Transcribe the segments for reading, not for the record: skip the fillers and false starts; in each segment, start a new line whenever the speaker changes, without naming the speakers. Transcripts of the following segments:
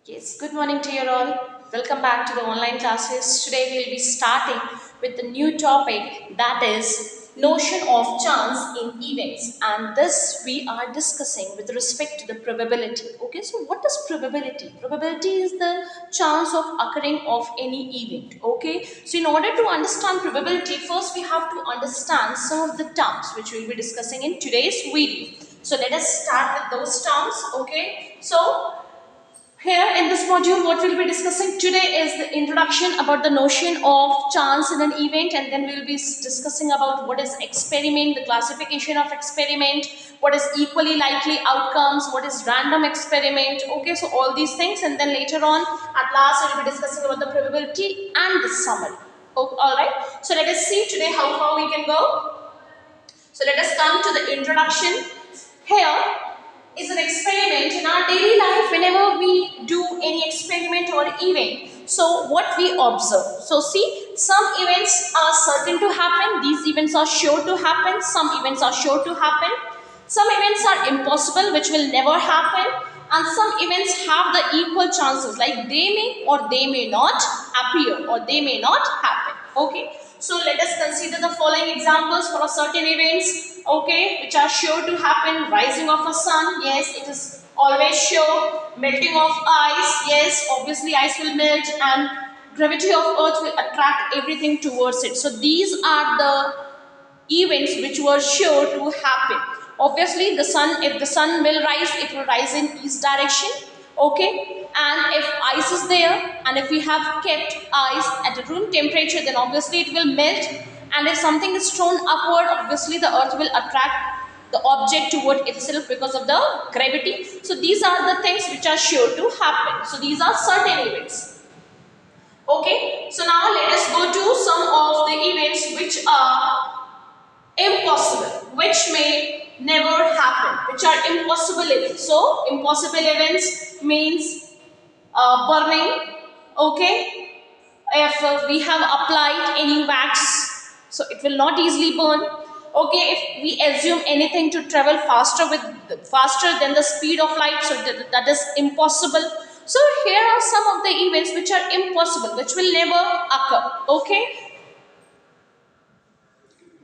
Yes, good morning to you all. Welcome back to the online classes. Today we'll be starting with the new topic, that is notion of chance in events, and this we are discussing with respect to the probability. Okay, so what is probability? Probability is the chance of occurring of any event. Okay, so in order to understand probability, first we have to understand some of the terms which we'll be discussing in today's video. So let us start with those terms. Okay, so here in this module, what we'll be discussing today is the introduction about the notion of chance in an event, and then we'll be discussing about what is experiment, the classification of experiment, what is equally likely outcomes, what is random experiment. Okay, so all these things, and then later on, at last, we'll be discussing about the probability and the summary. Oh, all right. So let us see today how far we can go. So let us come to the introduction. Here is an experiment in our daily life whenever we do any experiment or event. So what we observe. So see, some events are certain to happen. These events are sure to happen. Some events are sure to happen. Some events are impossible, which will never happen. And some events have the equal chances, like they may or they may not appear or they may not happen. Okay. So let us consider the following examples for a certain events, okay, which are sure to happen. Rising of a sun, yes, it is always sure. Melting of ice, yes, obviously ice will melt, and gravity of earth will attract everything towards it. So these are the events which were sure to happen. Obviously, the sun, if the sun will rise, it will rise in east direction. Okay, and if ice is there, and if we have kept ice at a room temperature, then obviously it will melt. And if something is thrown upward, obviously the earth will attract the object toward itself because of the gravity. So these are the things which are sure to happen. So these are certain events. Okay, so now let us go to some of the events which are impossible, which may never happen, which are impossible events. So impossible events means burning. Okay, if we have applied any wax, so it will not easily burn. Okay, if we assume anything to travel faster than the speed of light, so that is impossible. So here are some of the events which are impossible, which will never occur. Okay,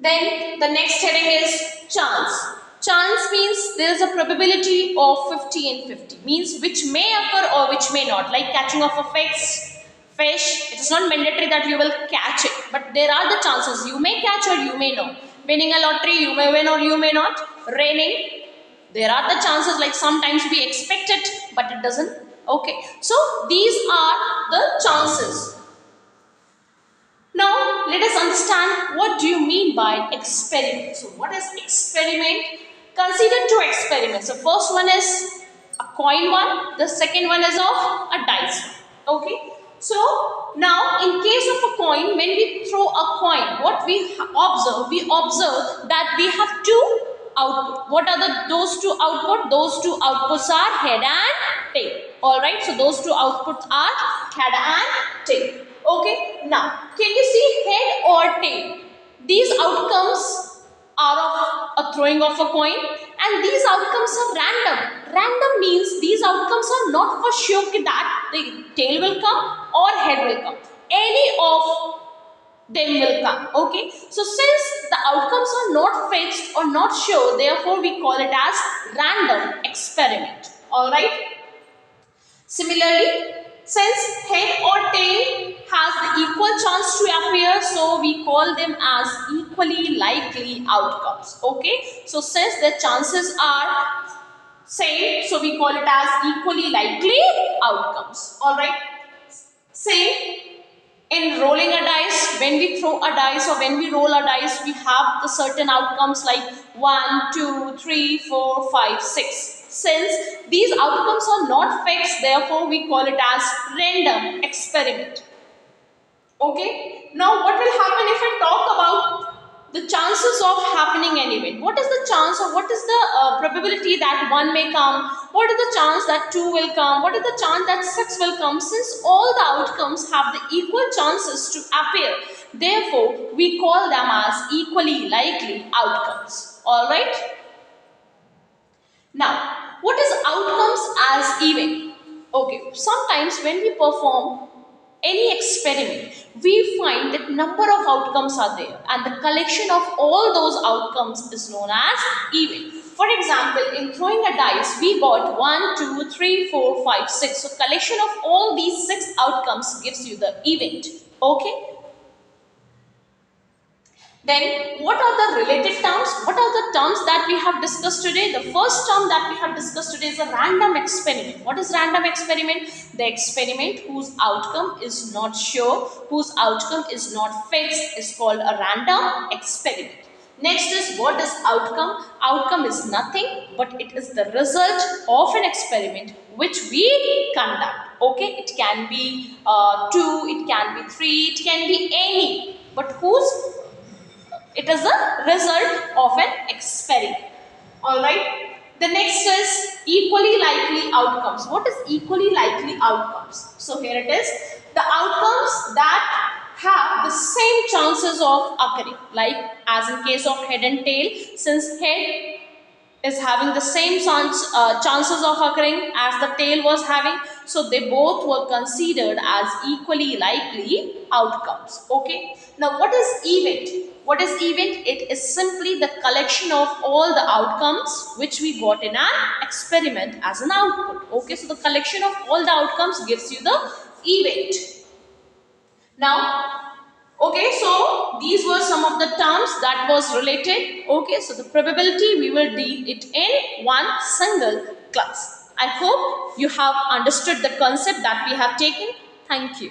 then the next heading is chance. Chance means there is a probability of 50 and 50. Means which may occur or which may not. Like catching of a fish. It is not mandatory that you will catch it. But there are the chances. You may catch or you may not. Winning a lottery, you may win or you may not. Raining, there are the chances, like sometimes we expect it but it doesn't. Okay. So these are the chances. Now, let us understand what do you mean by experiment. So, what is experiment? Consider two experiments. The first one is a coin one. The second one is of a dice one. Okay. So, now in case of a coin, when we throw a coin, what we observe? We observe that we have two output. What are those two output? Those two outputs are head and tail. Alright. So, those two outputs are head and tail. Okay, now can you see head or tail? These outcomes are of a throwing of a coin, and these outcomes are random. Random means these outcomes are not for sure that the tail will come or head will come. Any of them will come. Okay, so since the outcomes are not fixed or not sure, therefore we call it as random experiment. Alright. Similarly, since head or tail has the equal chance to appear, so we call them as equally likely outcomes. Okay, so since the chances are same, so we call it as equally likely outcomes. Alright, same in rolling a dice. When we throw a dice or when we roll a dice, we have the certain outcomes like 1, 2, 3, 4, 5, 6. Since these outcomes are not fixed, therefore we call it as random experiment. Okay, now what will happen if I talk about the chances of happening an event? What is the chance, or what is the probability that 1 may come? What is the chance that 2 will come? What is the chance that 6 will come? Since all the outcomes have the equal chances to appear, therefore we call them as equally likely outcomes. Alright. Now, what is outcomes as event? Okay, sometimes when we perform any experiment, we find that number of outcomes are there, and the collection of all those outcomes is known as event. For example, in throwing a dice, we got 1, 2, 3, 4, 5, 6. So collection of all these 6 outcomes gives you the event. Okay. Then, what are the related terms? What are the terms that we have discussed today? The first term that we have discussed today is a random experiment. What is random experiment? The experiment whose outcome is not sure, whose outcome is not fixed, is called a random experiment. Next is, what is outcome? Outcome is nothing, but it is the result of an experiment which we conduct. Okay, it can be 2, it can be 3, it can be any, but whose it is a result of an experiment. Alright. The next is equally likely outcomes. What is equally likely outcomes? So here it is. The outcomes that have the same chances of occurring. Like as in case of head and tail, since head is having the same chances of occurring as the tail was having, so they both were considered as equally likely outcomes. Okay, now what is event? What is event? It is simply the collection of all the outcomes which we got in an experiment as an output. Okay, so the collection of all the outcomes gives you the event. Now, okay, so these were some of the terms that was related. Okay, so the probability we will deal it in one single class. I hope you have understood the concept that we have taken. Thank you.